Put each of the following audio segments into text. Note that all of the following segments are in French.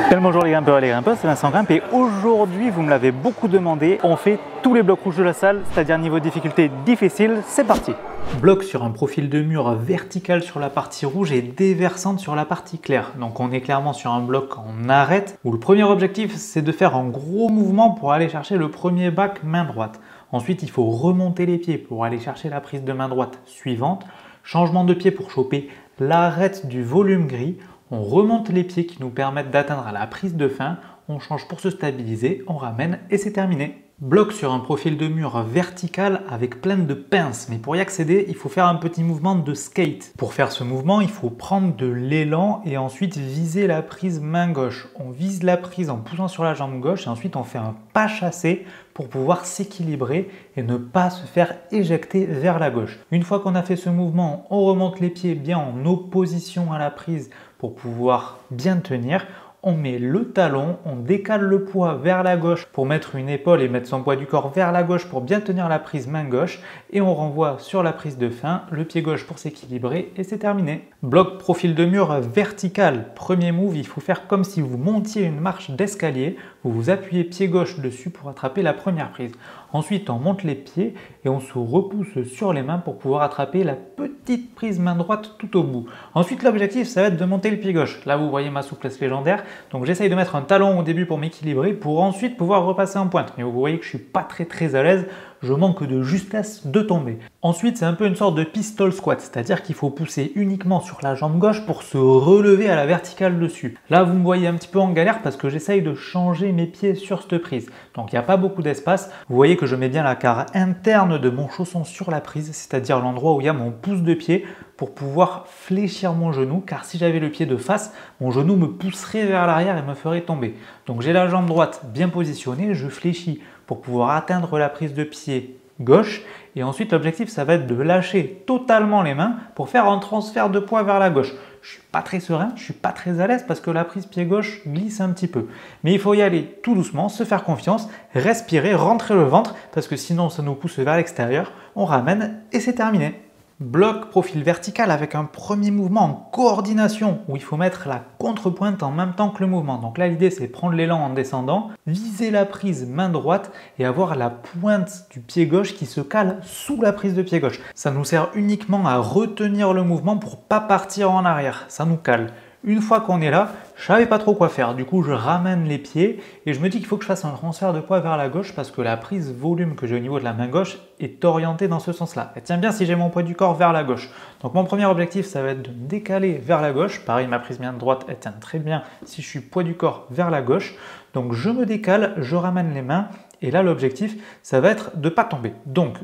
Bien le bonjour les grimpeurs et les grimpeuses, c'est Vincent Grimpe et aujourd'hui vous me l'avez beaucoup demandé, on fait tous les blocs rouges de la salle, c'est-à-dire niveau de difficulté difficile, c'est parti. Bloc sur un profil de mur vertical sur la partie rouge et déversante sur la partie claire. Donc on est clairement sur un bloc en arête où le premier objectif c'est de faire un gros mouvement pour aller chercher le premier bac main droite. Ensuite il faut remonter les pieds pour aller chercher la prise de main droite suivante. Changement de pied pour choper l'arête du volume gris. On remonte les pieds qui nous permettent d'atteindre la prise de fin, on change pour se stabiliser, on ramène et c'est terminé. Bloc sur un profil de mur vertical avec plein de pinces, mais pour y accéder, il faut faire un petit mouvement de skate. Pour faire ce mouvement, il faut prendre de l'élan et ensuite viser la prise main gauche. On vise la prise en poussant sur la jambe gauche et ensuite on fait un pas chassé pour pouvoir s'équilibrer et ne pas se faire éjecter vers la gauche. Une fois qu'on a fait ce mouvement, on remonte les pieds bien en opposition à la prise pour pouvoir bien tenir. On met le talon, on décale le poids vers la gauche pour mettre une épaule et mettre son poids du corps vers la gauche pour bien tenir la prise main gauche et on renvoie sur la prise de fin, le pied gauche pour s'équilibrer et c'est terminé. Bloc profil de mur vertical. Premier move, il faut faire comme si vous montiez une marche d'escalier, vous vous appuyez pied gauche dessus pour attraper la première prise. Ensuite, on monte les pieds et on se repousse sur les mains pour pouvoir attraper la petite prise main droite tout au bout. Ensuite, l'objectif, ça va être de monter le pied gauche. Là, vous voyez ma souplesse légendaire. Donc, j'essaye de mettre un talon au début pour m'équilibrer pour ensuite pouvoir repasser en pointe. Mais vous voyez que je ne suis pas très à l'aise. Je manque de justesse de tomber. Ensuite, c'est un peu une sorte de pistol squat, c'est-à-dire qu'il faut pousser uniquement sur la jambe gauche pour se relever à la verticale dessus. Là, vous me voyez un petit peu en galère parce que j'essaye de changer mes pieds sur cette prise. Donc, il n'y a pas beaucoup d'espace. Vous voyez que je mets bien la carre interne de mon chausson sur la prise, c'est-à-dire l'endroit où il y a mon pouce de pied pour pouvoir fléchir mon genou, car si j'avais le pied de face, mon genou me pousserait vers l'arrière et me ferait tomber. Donc, j'ai la jambe droite bien positionnée, je fléchis pour pouvoir atteindre la prise de pied gauche et ensuite l'objectif ça va être de lâcher totalement les mains pour faire un transfert de poids vers la gauche. Je suis pas très serein, je suis pas très à l'aise parce que la prise pied gauche glisse un petit peu. Mais il faut y aller tout doucement, se faire confiance, respirer, rentrer le ventre parce que sinon ça nous pousse vers l'extérieur, on ramène et c'est terminé. Bloc profil vertical avec un premier mouvement en coordination où il faut mettre la contrepointe en même temps que le mouvement. Donc là l'idée c'est prendre l'élan en descendant, viser la prise main droite et avoir la pointe du pied gauche qui se cale sous la prise de pied gauche. Ça nous sert uniquement à retenir le mouvement pour pas partir en arrière, ça nous cale. Une fois qu'on est là, je savais pas trop quoi faire. Du coup, je ramène les pieds et je me dis qu'il faut que je fasse un transfert de poids vers la gauche parce que la prise volume que j'ai au niveau de la main gauche est orientée dans ce sens-là. Elle tient bien si j'ai mon poids du corps vers la gauche. Donc mon premier objectif, ça va être de me décaler vers la gauche. Pareil, ma prise main droite, elle tient très bien si je suis poids du corps vers la gauche. Donc je me décale, je ramène les mains. Et là, l'objectif, ça va être de ne pas tomber. Donc,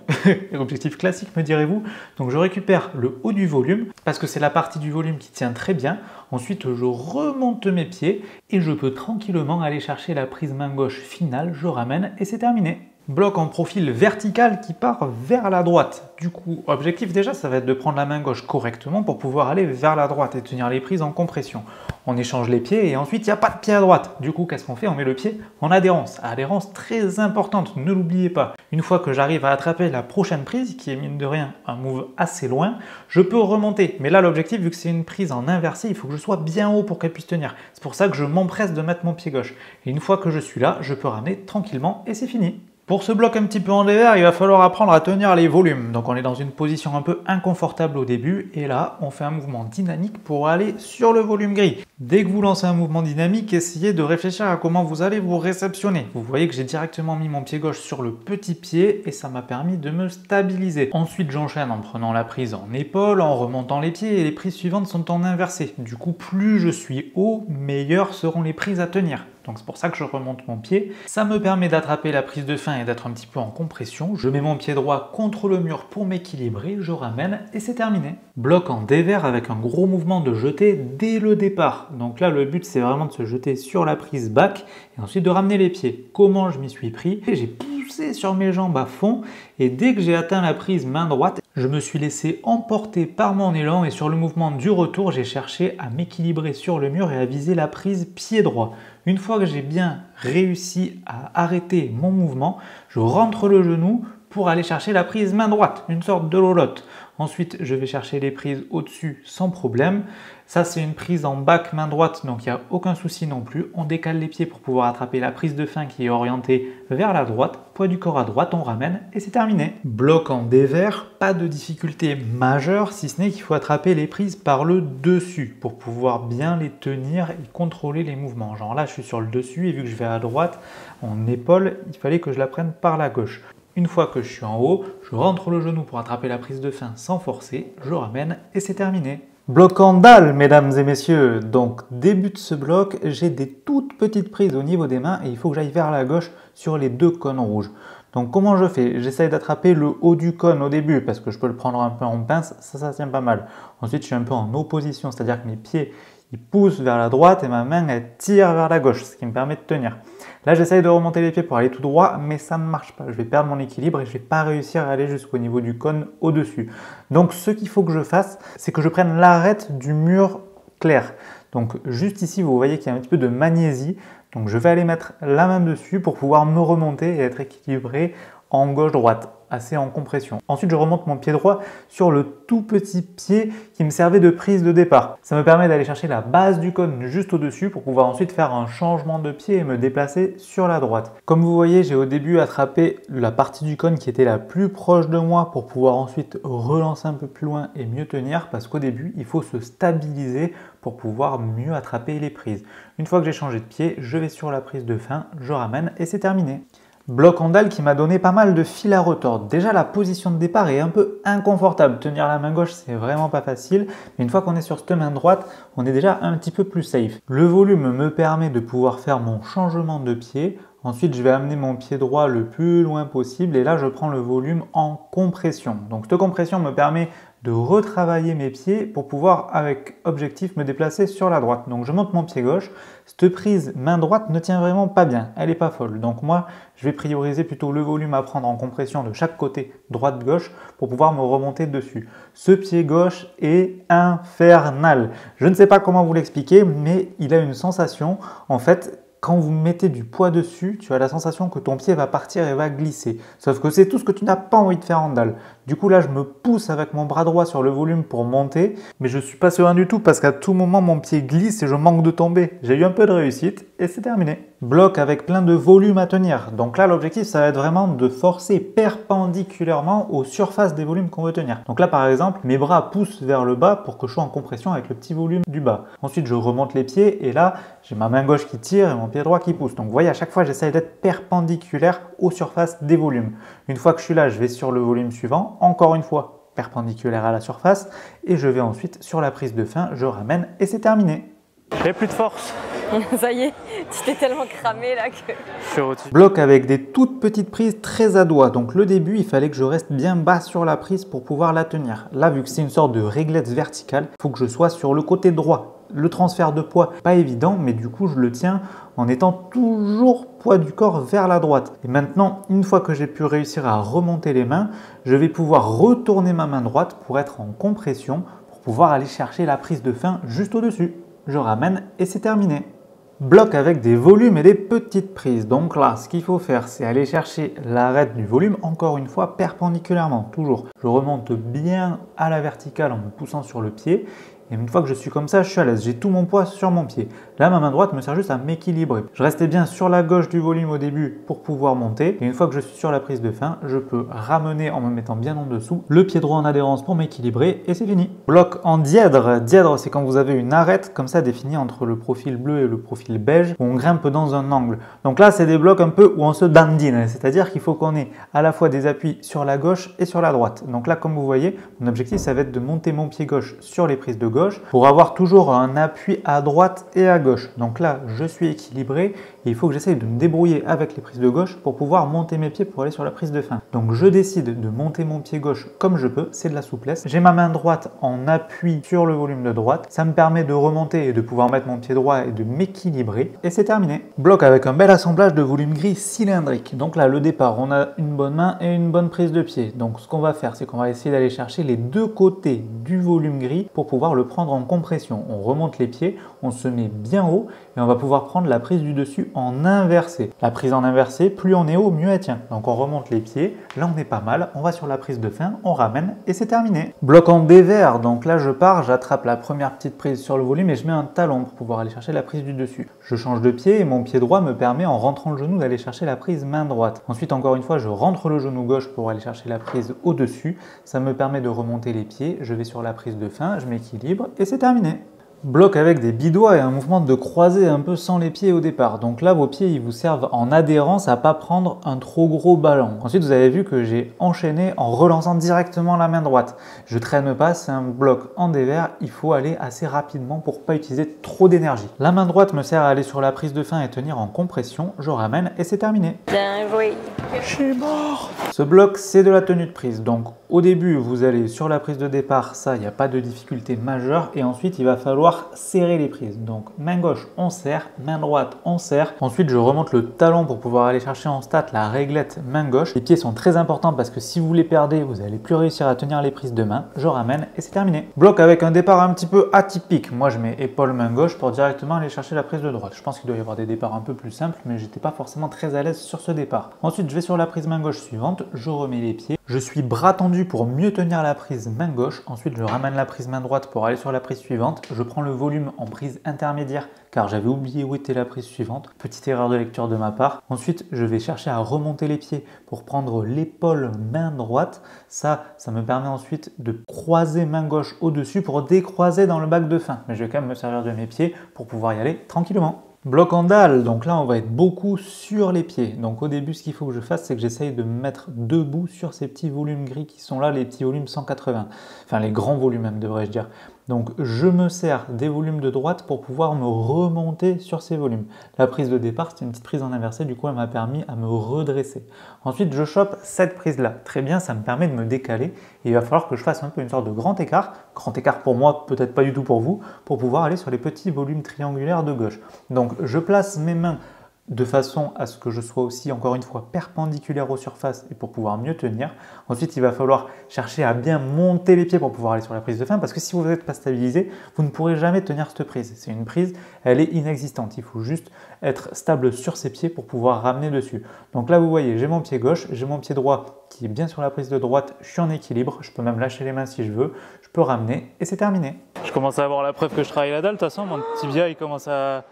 l'objectif classique, me direz-vous. Donc, je récupère le haut du volume parce que c'est la partie du volume qui tient très bien. Ensuite, je remonte mes pieds et je peux tranquillement aller chercher la prise main gauche finale. Je ramène et c'est terminé. Bloc en profil vertical qui part vers la droite. Du coup, objectif déjà, ça va être de prendre la main gauche correctement pour pouvoir aller vers la droite et tenir les prises en compression. On échange les pieds et ensuite, il n'y a pas de pied à droite. Du coup, qu'est-ce qu'on fait? On met le pied en adhérence. Adhérence très importante, ne l'oubliez pas. Une fois que j'arrive à attraper la prochaine prise, qui est mine de rien un move assez loin, je peux remonter. Mais là, l'objectif, vu que c'est une prise en inversé, il faut que je sois bien haut pour qu'elle puisse tenir. C'est pour ça que je m'empresse de mettre mon pied gauche. Et une fois que je suis là, je peux ramener tranquillement et c'est fini. Pour ce bloc un petit peu en dévers, il va falloir apprendre à tenir les volumes. Donc on est dans une position un peu inconfortable au début et là on fait un mouvement dynamique pour aller sur le volume gris. Dès que vous lancez un mouvement dynamique, essayez de réfléchir à comment vous allez vous réceptionner. Vous voyez que j'ai directement mis mon pied gauche sur le petit pied et ça m'a permis de me stabiliser. Ensuite j'enchaîne en prenant la prise en épaule, en remontant les pieds et les prises suivantes sont en inversé. Du coup plus je suis haut, meilleures seront les prises à tenir. Donc c'est pour ça que je remonte mon pied. Ça me permet d'attraper la prise de fin et d'être un petit peu en compression. Je mets mon pied droit contre le mur pour m'équilibrer, je ramène et c'est terminé. Bloc en dévers avec un gros mouvement de jeté dès le départ. Donc là le but c'est vraiment de se jeter sur la prise back et ensuite de ramener les pieds. Comment je m'y suis pris? J'ai poussé sur mes jambes à fond et dès que j'ai atteint la prise main droite, je me suis laissé emporter par mon élan et sur le mouvement du retour, j'ai cherché à m'équilibrer sur le mur et à viser la prise pied droit. Une fois que j'ai bien réussi à arrêter mon mouvement, je rentre le genou pour aller chercher la prise main droite, une sorte de lolotte. Ensuite, je vais chercher les prises au-dessus sans problème. Ça, c'est une prise en back main droite, donc il n'y a aucun souci non plus. On décale les pieds pour pouvoir attraper la prise de fin qui est orientée vers la droite. Poids du corps à droite, on ramène et c'est terminé. Bloc en dévers, pas de difficulté majeure, si ce n'est qu'il faut attraper les prises par le dessus pour pouvoir bien les tenir et contrôler les mouvements. Genre là, je suis sur le dessus et vu que je vais à droite, en épaule, il fallait que je la prenne par la gauche. Une fois que je suis en haut, je rentre le genou pour attraper la prise de fin sans forcer, je ramène et c'est terminé. Bloc en dalle, mesdames et messieurs. Donc, début de ce bloc, j'ai des toutes petites prises au niveau des mains et il faut que j'aille vers la gauche sur les deux cônes rouges. Donc, comment je fais? J'essaye d'attraper le haut du cône au début parce que je peux le prendre un peu en pince, ça tient pas mal. Ensuite, je suis un peu en opposition, c'est-à-dire que mes pieds ils poussent vers la droite et ma main elle tire vers la gauche, ce qui me permet de tenir. Là, j'essaye de remonter les pieds pour aller tout droit, mais ça ne marche pas. Je vais perdre mon équilibre et je ne vais pas réussir à aller jusqu'au niveau du cône au-dessus. Donc, ce qu'il faut que je fasse, c'est que je prenne l'arête du mur clair. Donc, juste ici, vous voyez qu'il y a un petit peu de magnésie. Donc, je vais aller mettre la main dessus pour pouvoir me remonter et être équilibré en gauche-droite, assez en compression. Ensuite, je remonte mon pied droit sur le tout petit pied qui me servait de prise de départ. Ça me permet d'aller chercher la base du cône juste au-dessus pour pouvoir ensuite faire un changement de pied et me déplacer sur la droite. Comme vous voyez, j'ai au début attrapé la partie du cône qui était la plus proche de moi pour pouvoir ensuite relancer un peu plus loin et mieux tenir parce qu'au début, il faut se stabiliser pour pouvoir mieux attraper les prises. Une fois que j'ai changé de pied, je vais sur la prise de fin, je ramène et c'est terminé. Bloc en dalle qui m'a donné pas mal de fil à retordre. Déjà, la position de départ est un peu inconfortable. Tenir la main gauche, c'est vraiment pas facile. Mais une fois qu'on est sur cette main droite, on est déjà un petit peu plus safe. Le volume me permet de pouvoir faire mon changement de pied. Ensuite, je vais amener mon pied droit le plus loin possible. Et là, je prends le volume en compression. Donc, cette compression me permet de retravailler mes pieds pour pouvoir, avec objectif, me déplacer sur la droite. Donc, je monte mon pied gauche. Cette prise main droite ne tient vraiment pas bien, elle n'est pas folle. Donc moi, je vais prioriser plutôt le volume à prendre en compression de chaque côté, droite-gauche, pour pouvoir me remonter dessus. Ce pied gauche est infernal. Je ne sais pas comment vous l'expliquer, mais il a une sensation, en fait, quand vous mettez du poids dessus, tu as la sensation que ton pied va partir et va glisser. Sauf que c'est tout ce que tu n'as pas envie de faire en dalle. Du coup, là, je me pousse avec mon bras droit sur le volume pour monter, mais je ne suis pas serein du tout parce qu'à tout moment, mon pied glisse et je manque de tomber. J'ai eu un peu de réussite et c'est terminé. Bloc avec plein de volume à tenir. Donc là, l'objectif, ça va être vraiment de forcer perpendiculairement aux surfaces des volumes qu'on veut tenir. Donc là, par exemple, mes bras poussent vers le bas pour que je sois en compression avec le petit volume du bas. Ensuite, je remonte les pieds et là, j'ai ma main gauche qui tire et mon pied droit qui pousse. Donc vous voyez, à chaque fois, j'essaye d'être perpendiculaire aux surfaces des volumes. Une fois que je suis là, je vais sur le volume suivant. Encore une fois, perpendiculaire à la surface. Et je vais ensuite sur la prise de fin, je ramène et c'est terminé. J'ai plus de force. Ça y est, tu t'es tellement cramé là que... Bloc avec des toutes petites prises très à doigt. Donc le début, il fallait que je reste bien bas sur la prise pour pouvoir la tenir. Là, vu que c'est une sorte de réglette verticale, il faut que je sois sur le côté droit. Le transfert de poids, pas évident, mais du coup, je le tiens en étant toujours poids du corps vers la droite. Et maintenant, une fois que j'ai pu réussir à remonter les mains, je vais pouvoir retourner ma main droite pour être en compression, pour pouvoir aller chercher la prise de fin juste au-dessus. Je ramène et c'est terminé. Bloc avec des volumes et des petites prises. Donc là, ce qu'il faut faire, c'est aller chercher l'arête du volume, encore une fois, perpendiculairement, toujours. Je remonte bien à la verticale en me poussant sur le pied. Et une fois que je suis comme ça, je suis à l'aise. J'ai tout mon poids sur mon pied. Là, ma main droite me sert juste à m'équilibrer. Je restais bien sur la gauche du volume au début pour pouvoir monter. Et une fois que je suis sur la prise de fin, je peux ramener en me mettant bien en dessous le pied droit en adhérence pour m'équilibrer et c'est fini. Bloc en dièdre. Dièdre, c'est quand vous avez une arête comme ça définie entre le profil bleu et le profil beige où on grimpe dans un angle. Donc là, c'est des blocs un peu où on se dandine. C'est-à-dire qu'il faut qu'on ait à la fois des appuis sur la gauche et sur la droite. Donc là, comme vous voyez, mon objectif, ça va être de monter mon pied gauche sur les prises de gauche pour avoir toujours un appui à droite et à gauche. Donc là, je suis équilibré et il faut que j'essaye de me débrouiller avec les prises de gauche pour pouvoir monter mes pieds pour aller sur la prise de fin. Donc je décide de monter mon pied gauche comme je peux, c'est de la souplesse. J'ai ma main droite en appui sur le volume de droite. Ça me permet de remonter et de pouvoir mettre mon pied droit et de m'équilibrer et c'est terminé. Bloc avec un bel assemblage de volume gris cylindrique. Donc là, le départ, on a une bonne main et une bonne prise de pied. Donc ce qu'on va faire, c'est qu'on va essayer d'aller chercher les deux côtés du volume gris pour pouvoir le le prendre en compression. On remonte les pieds, on se met bien haut et on va pouvoir prendre la prise du dessus en inversé. La prise en inversé, plus on est haut, mieux elle tient. Donc on remonte les pieds, là on est pas mal, on va sur la prise de fin, on ramène et c'est terminé. Bloc en dévers, donc là je pars, j'attrape la première petite prise sur le volume et je mets un talon pour pouvoir aller chercher la prise du dessus. Je change de pied et mon pied droit me permet en rentrant le genou d'aller chercher la prise main droite. Ensuite encore une fois je rentre le genou gauche pour aller chercher la prise au-dessus. Ça me permet de remonter les pieds, je vais sur la prise de fin, je m'équilibre et c'est terminé. Bloc avec des bidois et un mouvement de croisée un peu sans les pieds au départ. Donc là, vos pieds, ils vous servent en adhérence à ne pas prendre un trop gros ballon. Ensuite, vous avez vu que j'ai enchaîné en relançant directement la main droite. Je traîne pas, c'est un bloc en dévers. Il faut aller assez rapidement pour ne pas utiliser trop d'énergie. La main droite me sert à aller sur la prise de fin et tenir en compression. Je ramène et c'est terminé. Bien joué. Je suis mort. Ce bloc, c'est de la tenue de prise. Donc au début, vous allez sur la prise de départ, ça, il n'y a pas de difficulté majeure. Et ensuite, il va falloir serrer les prises. Donc main gauche, on serre, main droite, on serre. Ensuite, je remonte le talon pour pouvoir aller chercher en stat la réglette main gauche. Les pieds sont très importants parce que si vous les perdez, vous n'allez plus réussir à tenir les prises de main. Je ramène et c'est terminé. Bloc avec un départ un petit peu atypique. Moi, je mets épaule main gauche pour directement aller chercher la prise de droite. Je pense qu'il doit y avoir des départs un peu plus simples, mais j'étais pas forcément très à l'aise sur ce départ. Ensuite, je vais sur la prise main gauche suivante. Je remets les pieds. Je suis bras tendu pour mieux tenir la prise main gauche. Ensuite, je ramène la prise main droite pour aller sur la prise suivante. Je prends le volume en prise intermédiaire car j'avais oublié où était la prise suivante. Petite erreur de lecture de ma part. Ensuite, je vais chercher à remonter les pieds pour prendre l'épaule main droite. Ça me permet ensuite de croiser main gauche au-dessus pour décroiser dans le bac de fin. Mais je vais quand même me servir de mes pieds pour pouvoir y aller tranquillement. Bloc en dalle, donc là on va être beaucoup sur les pieds. Donc au début ce qu'il faut que je fasse c'est que j'essaye de me mettre debout sur ces petits volumes gris qui sont là, les petits volumes 180. Enfin les grands volumes même devrais-je dire. Donc je me sers des volumes de droite pour pouvoir me remonter sur ces volumes. La prise de départ c'était une petite prise en inversé, du coup elle m'a permis à me redresser. Ensuite je chope cette prise là, très bien, ça me permet de me décaler et il va falloir que je fasse un peu une sorte de grand écart pour moi, peut-être pas du tout pour vous, pour pouvoir aller sur les petits volumes triangulaires de gauche. Donc je place mes mains de façon à ce que je sois aussi, encore une fois, perpendiculaire aux surfaces et pour pouvoir mieux tenir. Ensuite, il va falloir chercher à bien monter les pieds pour pouvoir aller sur la prise de fin parce que si vous n'êtes pas stabilisé, vous ne pourrez jamais tenir cette prise. C'est une prise, elle est inexistante. Il faut juste être stable sur ses pieds pour pouvoir ramener dessus. Donc là, vous voyez, j'ai mon pied gauche, j'ai mon pied droit qui est bien sur la prise de droite, je suis en équilibre, je peux même lâcher les mains si je veux, je peux ramener et c'est terminé. Je commence à avoir la preuve que je travaille la dalle, de toute façon, mon tibia il commence à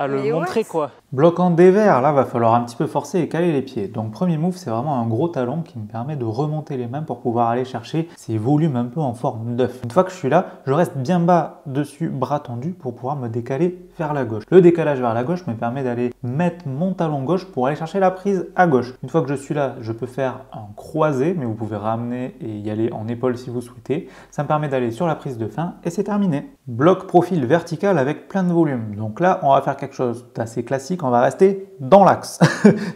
le montrer quoi. Bloc en dévers, là va falloir un petit peu forcer et caler les pieds. Donc premier move, c'est vraiment un gros talon qui me permet de remonter les mains pour pouvoir aller chercher ces volumes un peu en forme d'œuf. Une fois que je suis là, je reste bien bas dessus, bras tendu pour pouvoir me décaler vers la gauche. Le décalage vers la gauche me permet d'aller mettre mon talon gauche pour aller chercher la prise à gauche. Une fois que je suis là, je peux faire un croisé, mais vous pouvez ramener et y aller en épaule si vous souhaitez. Ça me permet d'aller sur la prise de fin et c'est terminé. Bloc profil vertical avec plein de volume. Donc là, on va faire quelque chose d'assez classique, on va rester dans l'axe.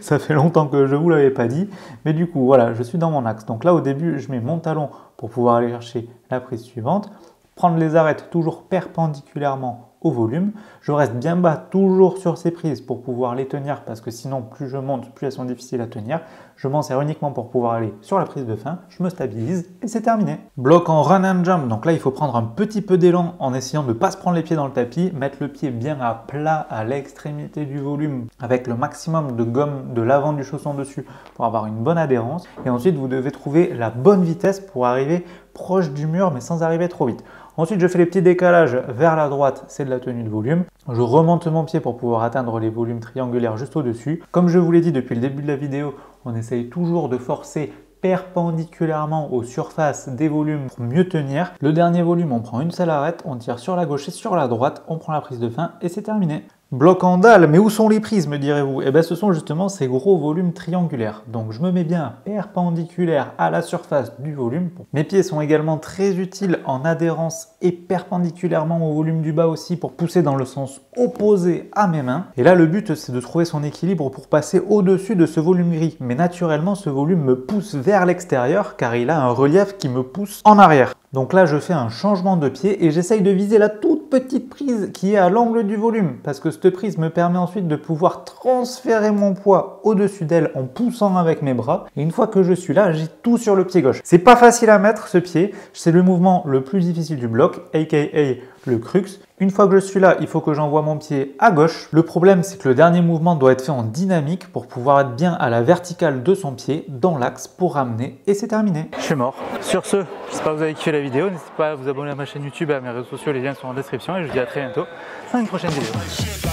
Ça fait longtemps que je ne vous l'avais pas dit, mais du coup, voilà, je suis dans mon axe. Donc là, au début, je mets mon talon pour pouvoir aller chercher la prise suivante, prendre les arêtes toujours perpendiculairement au volume. Je reste bien bas toujours sur ces prises pour pouvoir les tenir parce que sinon plus je monte, plus elles sont difficiles à tenir. Je m'en sers uniquement pour pouvoir aller sur la prise de fin, je me stabilise et c'est terminé. Bloc en run and jump, donc là il faut prendre un petit peu d'élan en essayant de ne pas se prendre les pieds dans le tapis, mettre le pied bien à plat à l'extrémité du volume avec le maximum de gomme de l'avant du chausson dessus pour avoir une bonne adhérence. Et ensuite vous devez trouver la bonne vitesse pour arriver proche du mur mais sans arriver trop vite. Ensuite, je fais les petits décalages vers la droite, c'est de la tenue de volume. Je remonte mon pied pour pouvoir atteindre les volumes triangulaires juste au-dessus. Comme je vous l'ai dit depuis le début de la vidéo, on essaye toujours de forcer perpendiculairement aux surfaces des volumes pour mieux tenir. Le dernier volume, on prend une seule arête, on tire sur la gauche et sur la droite, on prend la prise de fin et c'est terminé. Bloc en dalle, mais où sont les prises me direz-vous? Eh bien ce sont justement ces gros volumes triangulaires. Donc je me mets bien perpendiculaire à la surface du volume. Mes pieds sont également très utiles en adhérence et perpendiculairement au volume du bas aussi pour pousser dans le sens opposé à mes mains. Et là le but c'est de trouver son équilibre pour passer au-dessus de ce volume gris. Mais naturellement ce volume me pousse vers l'extérieur car il a un relief qui me pousse en arrière. Donc là je fais un changement de pied et j'essaye de viser la toute petite prise qui est à l'angle du volume, parce que cette prise me permet ensuite de pouvoir transférer mon poids au-dessus d'elle en poussant avec mes bras. Et une fois que je suis là, j'ai tout sur le pied gauche. C'est pas facile à mettre ce pied, c'est le mouvement le plus difficile du bloc, aka le crux. Une fois que je suis là, il faut que j'envoie mon pied à gauche. Le problème, c'est que le dernier mouvement doit être fait en dynamique pour pouvoir être bien à la verticale de son pied, dans l'axe, pour ramener, et c'est terminé. Je suis mort. Sur ce, j'espère que vous avez kiffé la vidéo. N'hésitez pas à vous abonner à ma chaîne YouTube et à mes réseaux sociaux, les liens sont en description, et je vous dis à très bientôt dans une prochaine vidéo.